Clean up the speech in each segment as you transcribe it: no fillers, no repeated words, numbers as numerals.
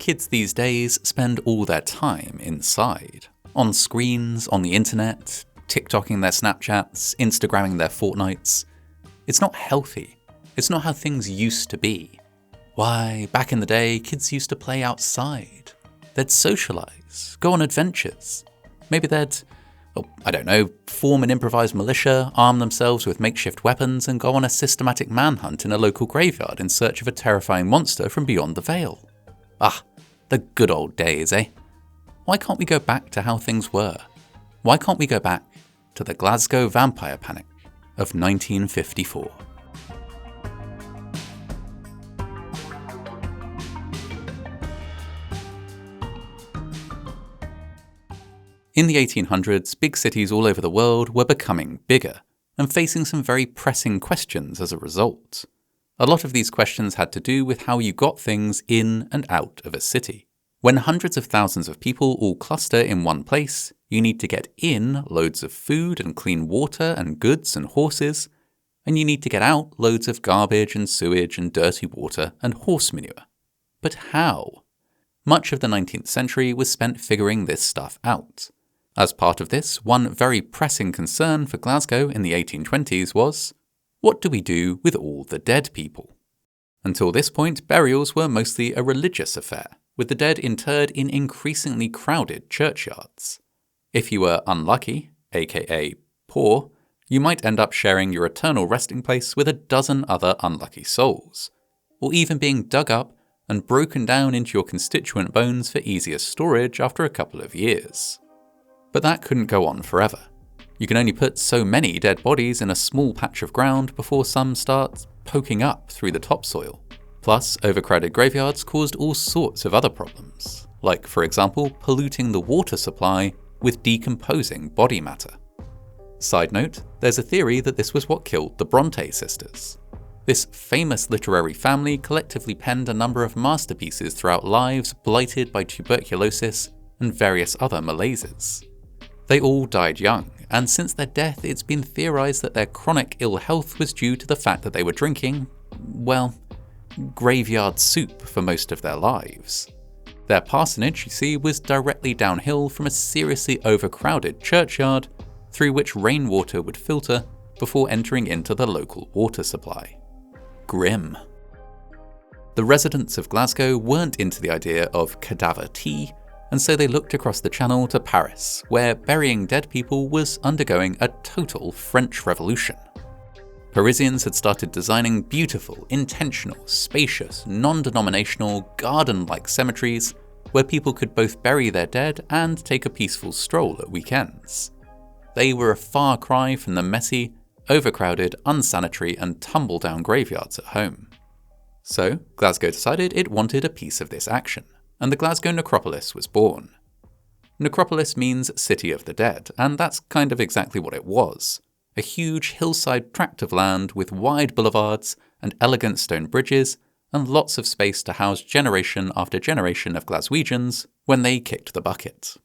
Kids these days spend all their time inside. On screens, on the internet, TikToking their Snapchats, Instagramming their Fortnites. It's not healthy. It's not how things used to be. Why, back in the day, kids used to play outside. They'd socialise, go on adventures. Maybe they'd, form an improvised militia, arm themselves with makeshift weapons, and go on a systematic manhunt in a local graveyard in search of a terrifying monster from beyond the veil. Ah, the good old days, eh? Why can't we go back to how things were? Why can't we go back to the Glasgow vampire panic of 1954? In the 1800s, big cities all over the world were becoming bigger and facing some very pressing questions as a result. A lot of these questions had to do with how you got things in and out of a city. When hundreds of thousands of people all cluster in one place, you need to get in loads of food and clean water and goods and horses, and you need to get out loads of garbage and sewage and dirty water and horse manure. But how? Much of the 19th century was spent figuring this stuff out. As part of this, one very pressing concern for Glasgow in the 1820s was, what do we do with all the dead people? Until this point, burials were mostly a religious affair, with the dead interred in increasingly crowded churchyards. If you were unlucky, aka poor, you might end up sharing your eternal resting place with a dozen other unlucky souls, or even being dug up and broken down into your constituent bones for easier storage after a couple of years. But that couldn't go on forever. You can only put so many dead bodies in a small patch of ground before some start poking up through the topsoil. Plus, overcrowded graveyards caused all sorts of other problems, like, for example, polluting the water supply with decomposing body matter. Side note, there's a theory that this was what killed the Bronte sisters. This famous literary family collectively penned a number of masterpieces throughout lives blighted by tuberculosis and various other malaises. They all died young, and since their death it's been theorised that their chronic ill health was due to the fact that they were drinking, graveyard soup for most of their lives. Their parsonage, you see, was directly downhill from a seriously overcrowded churchyard through which rainwater would filter before entering into the local water supply. Grim. The residents of Glasgow weren't into the idea of cadaver tea, and so they looked across the channel to Paris, where burying dead people was undergoing a total French Revolution. Parisians had started designing beautiful, intentional, spacious, non-denominational, garden-like cemeteries where people could both bury their dead and take a peaceful stroll at weekends. They were a far cry from the messy, overcrowded, unsanitary and tumble-down graveyards at home. So, Glasgow decided it wanted a piece of this action, and the Glasgow Necropolis was born. Necropolis means City of the Dead, and that's kind of exactly what it was. A huge hillside tract of land with wide boulevards and elegant stone bridges, and lots of space to house generation after generation of Glaswegians when they kicked the bucket.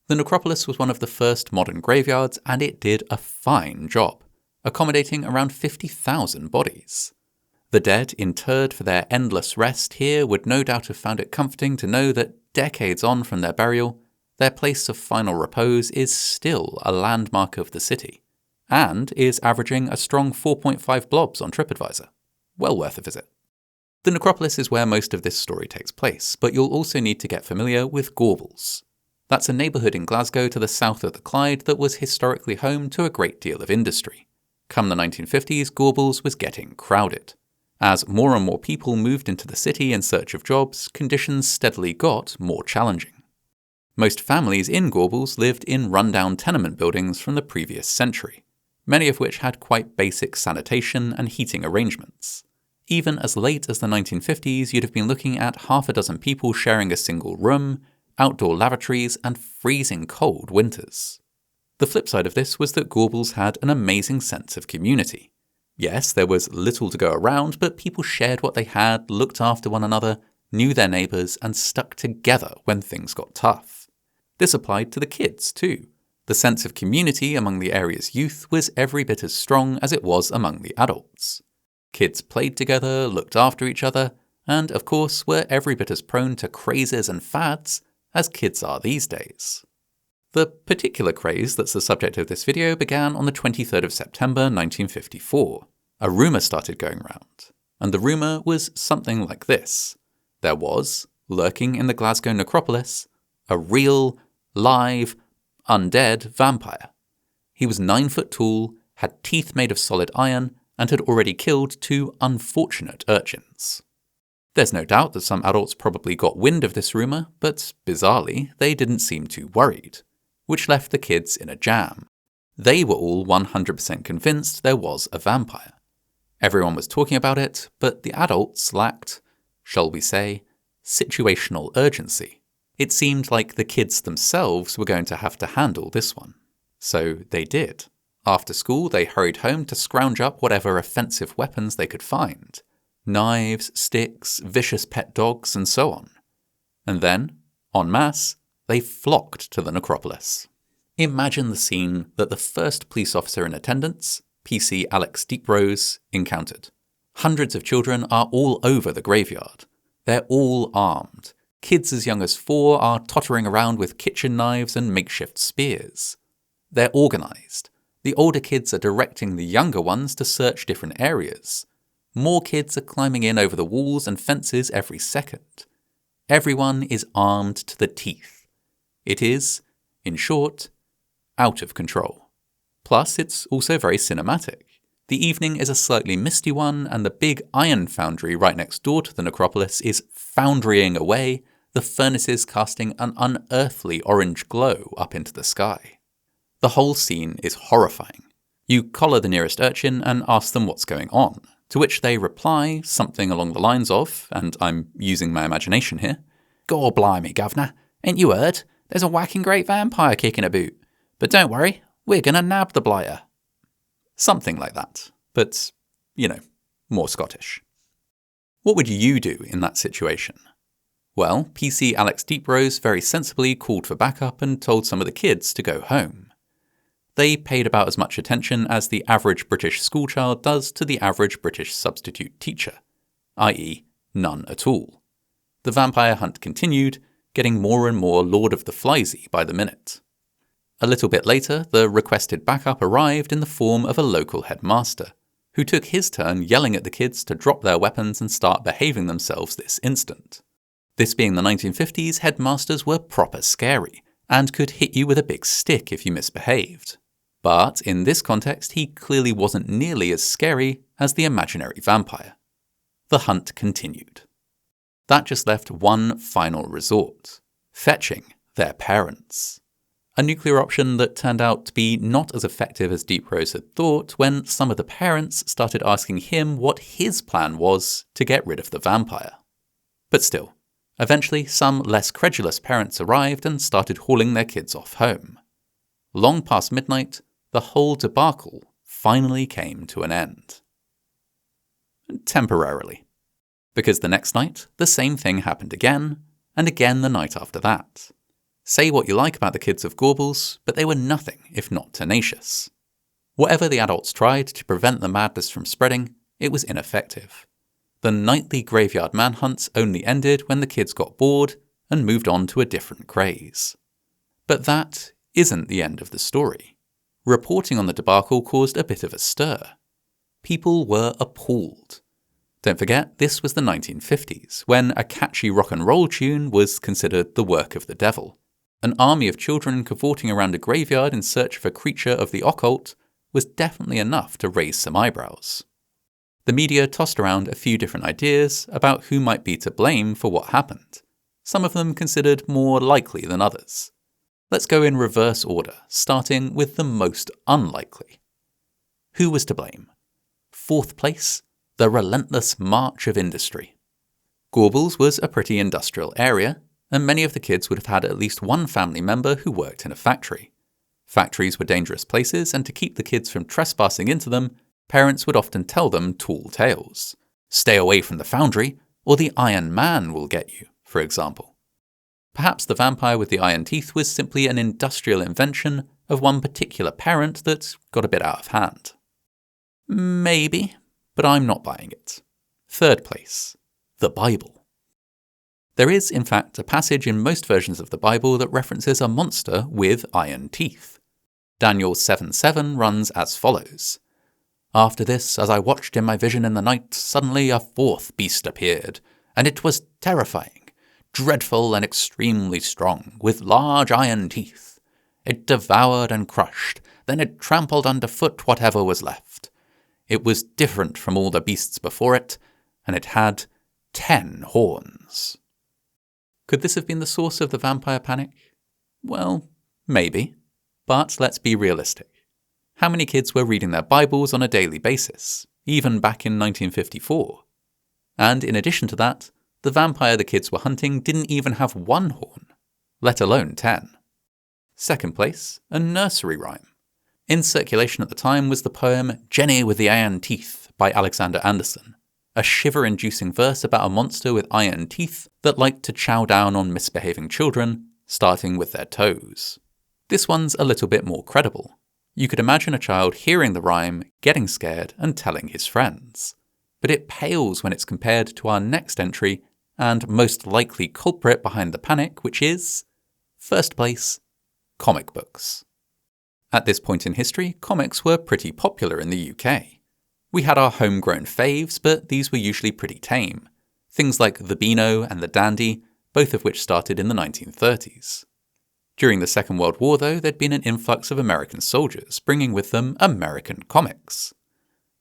The necropolis was one of the first modern graveyards, and it did a fine job, accommodating around 50,000 bodies. The dead interred for their endless rest here would no doubt have found it comforting to know that decades on from their burial, their place of final repose is still a landmark of the city, and is averaging a strong 4.5 blobs on TripAdvisor. Well worth a visit. The necropolis is where most of this story takes place, but you'll also need to get familiar with Gorbals. That's a neighbourhood in Glasgow to the south of the Clyde that was historically home to a great deal of industry. Come the 1950s, Gorbals was getting crowded. As more and more people moved into the city in search of jobs, conditions steadily got more challenging. Most families in Gorbals lived in rundown tenement buildings from the previous century, many of which had quite basic sanitation and heating arrangements. Even as late as the 1950s, you'd have been looking at half a dozen people sharing a single room, outdoor lavatories, and freezing cold winters. The flip side of this was that Gorbals had an amazing sense of community. Yes, there was little to go around, but people shared what they had, looked after one another, knew their neighbours, and stuck together when things got tough. This applied to the kids too. The sense of community among the area's youth was every bit as strong as it was among the adults. Kids played together, looked after each other, and of course were every bit as prone to crazes and fads as kids are these days. The particular craze that's the subject of this video began on the 23rd of September 1954. A rumour started going round, and the rumour was something like this. There was, lurking in the Glasgow necropolis, a real, live, undead vampire. He was 9 foot tall, had teeth made of solid iron, and had already killed 2 unfortunate urchins. There's no doubt that some adults probably got wind of this rumour, but bizarrely, they didn't seem too worried, which left the kids in a jam. They were all 100% convinced there was a vampire. Everyone was talking about it, but the adults lacked, shall we say, situational urgency. It seemed like the kids themselves were going to have to handle this one. So they did. After school, they hurried home to scrounge up whatever offensive weapons they could find. Knives, sticks, vicious pet dogs, and so on. And then, en masse, they flocked to the necropolis. Imagine the scene that the first police officer in attendance, PC Alex Deeprose, encountered. Hundreds of children are all over the graveyard. They're all armed. Kids as young as 4 are tottering around with kitchen knives and makeshift spears. They're organised. The older kids are directing the younger ones to search different areas. More kids are climbing in over the walls and fences every second. Everyone is armed to the teeth. It is, in short, out of control. Plus, it's also very cinematic. The evening is a slightly misty one, and the big iron foundry right next door to the necropolis is foundrying away, the furnaces casting an unearthly orange glow up into the sky. The whole scene is horrifying. You collar the nearest urchin and ask them what's going on, to which they reply something along the lines of, and I'm using my imagination here, "Gor blimey, governor, ain't you heard? There's a whacking great vampire kicking about. But don't worry, we're gonna nab the blighter." Something like that, but, more Scottish. What would you do in that situation? Well, PC Alex Deeprose very sensibly called for backup and told some of the kids to go home. They paid about as much attention as the average British schoolchild does to the average British substitute teacher, i.e. none at all. The vampire hunt continued, getting more and more Lord of the Fliesy by the minute. A little bit later, the requested backup arrived in the form of a local headmaster, who took his turn yelling at the kids to drop their weapons and start behaving themselves this instant. This being the 1950s, headmasters were proper scary, and could hit you with a big stick if you misbehaved. But in this context, he clearly wasn't nearly as scary as the imaginary vampire. The hunt continued. That just left one final resort: fetching their parents. A nuclear option that turned out to be not as effective as Deeprose had thought when some of the parents started asking him what his plan was to get rid of the vampire. But still, eventually some less credulous parents arrived and started hauling their kids off home. Long past midnight, the whole debacle finally came to an end. Temporarily. Because the next night, the same thing happened again, and again the night after that. Say what you like about the kids of Gorbals, but they were nothing if not tenacious. Whatever the adults tried to prevent the madness from spreading, it was ineffective. The nightly graveyard manhunts only ended when the kids got bored and moved on to a different craze. But that isn't the end of the story. Reporting on the debacle caused a bit of a stir. People were appalled. Don't forget, this was the 1950s, when a catchy rock and roll tune was considered the work of the devil. An army of children cavorting around a graveyard in search of a creature of the occult was definitely enough to raise some eyebrows. The media tossed around a few different ideas about who might be to blame for what happened, some of them considered more likely than others. Let's go in reverse order, starting with the most unlikely. Who was to blame? Fourth place, the relentless march of industry. Gorbals was a pretty industrial area, and many of the kids would have had at least one family member who worked in a factory. Factories were dangerous places, and to keep the kids from trespassing into them, parents would often tell them tall tales. Stay away from the foundry, or the Iron Man will get you, for example. Perhaps the vampire with the iron teeth was simply an industrial invention of one particular parent that got a bit out of hand. Maybe, but I'm not buying it. Third place, the Bible. There is, in fact, a passage in most versions of the Bible that references a monster with iron teeth. Daniel 7:7 runs as follows. After this, as I watched in my vision in the night, suddenly a fourth beast appeared, and it was terrifying, dreadful and extremely strong, with large iron teeth. It devoured and crushed, then it trampled underfoot whatever was left. It was different from all the beasts before it, and it had 10 horns. Could this have been the source of the vampire panic? Well, maybe. But let's be realistic. How many kids were reading their Bibles on a daily basis, even back in 1954? And in addition to that, the vampire the kids were hunting didn't even have 1 horn, let alone 10. Second place, a nursery rhyme. In circulation at the time was the poem Jenny with the Iron Teeth by Alexander Anderson, a shiver-inducing verse about a monster with iron teeth that liked to chow down on misbehaving children, starting with their toes. This one's a little bit more credible. You could imagine a child hearing the rhyme, getting scared, and telling his friends. But it pales when it's compared to our next entry, and most likely culprit behind the panic, which is, first place, comic books. At this point in history, comics were pretty popular in the UK. We had our homegrown faves, but these were usually pretty tame. Things like the Beano and the Dandy, both of which started in the 1930s. During the Second World War, though, there'd been an influx of American soldiers, bringing with them American comics.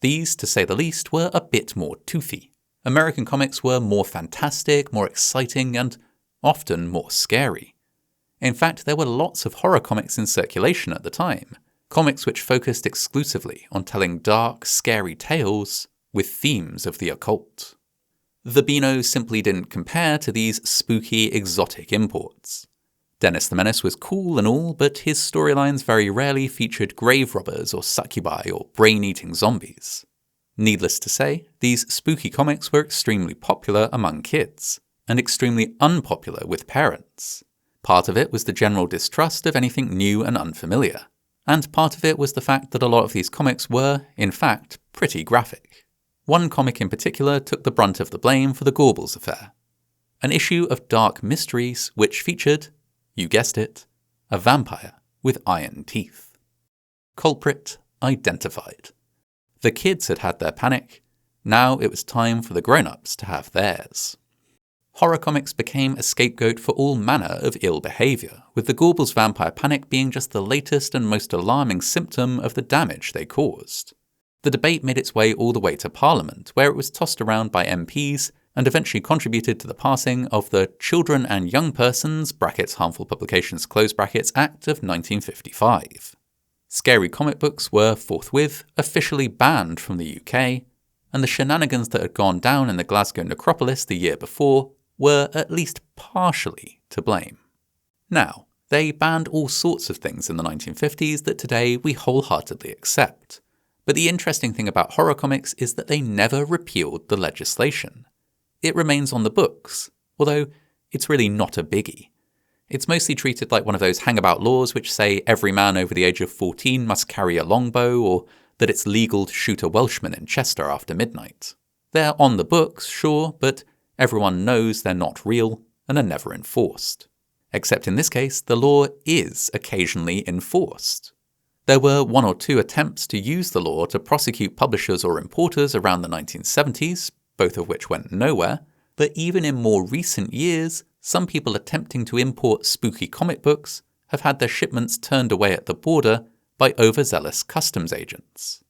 These, to say the least, were a bit more toothy. American comics were more fantastic, more exciting, and often more scary. In fact, there were lots of horror comics in circulation at the time, comics which focused exclusively on telling dark, scary tales with themes of the occult. The Beano simply didn't compare to these spooky, exotic imports. Dennis the Menace was cool and all, but his storylines very rarely featured grave robbers or succubi or brain-eating zombies. Needless to say, these spooky comics were extremely popular among kids, and extremely unpopular with parents. Part of it was the general distrust of anything new and unfamiliar, and part of it was the fact that a lot of these comics were, in fact, pretty graphic. One comic in particular took the brunt of the blame for the Gorbals affair. An issue of Dark Mysteries which featured, you guessed it, a vampire with iron teeth. Culprit identified. The kids had had their panic, now it was time for the grown-ups to have theirs. Horror comics became a scapegoat for all manner of ill behaviour, with the Gorbals vampire panic being just the latest and most alarming symptom of the damage they caused. The debate made its way all the way to Parliament, where it was tossed around by MPs and eventually contributed to the passing of the Children and Young Persons (Harmful Publications) Act of 1955. Scary comic books were forthwith officially banned from the UK, and the shenanigans that had gone down in the Glasgow necropolis the year before were at least partially to blame. Now, they banned all sorts of things in the 1950s that today we wholeheartedly accept. But the interesting thing about horror comics is that they never repealed the legislation. It remains on the books, although it's really not a biggie. It's mostly treated like one of those hangabout laws which say every man over the age of 14 must carry a longbow, or that it's legal to shoot a Welshman in Chester after midnight. They're on the books, sure, but everyone knows they're not real and are never enforced. Except in this case, the law is occasionally enforced. There were 1 or 2 attempts to use the law to prosecute publishers or importers around the 1970s, both of which went nowhere, but even in more recent years, some people attempting to import spooky comic books have had their shipments turned away at the border by overzealous customs agents.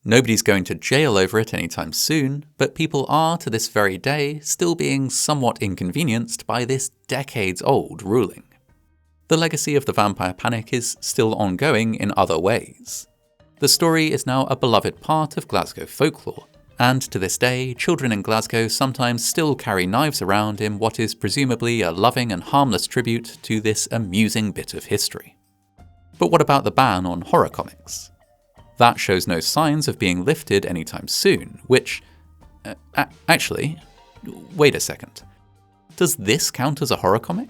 Nobody's going to jail over it anytime soon, but people are, to this very day, still being somewhat inconvenienced by this decades-old ruling. The legacy of the vampire panic is still ongoing in other ways. The story is now a beloved part of Glasgow folklore, and to this day, children in Glasgow sometimes still carry knives around in what is presumably a loving and harmless tribute to this amusing bit of history. But what about the ban on horror comics? That shows no signs of being lifted anytime soon, which... actually, wait a second. Does this count as a horror comic?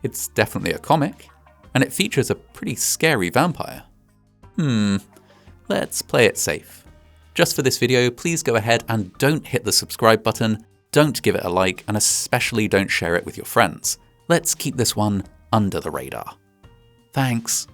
It's definitely a comic, and it features a pretty scary vampire. Let's play it safe. Just for this video, please go ahead and don't hit the subscribe button, don't give it a like, and especially don't share it with your friends. Let's keep this one under the radar. Thanks.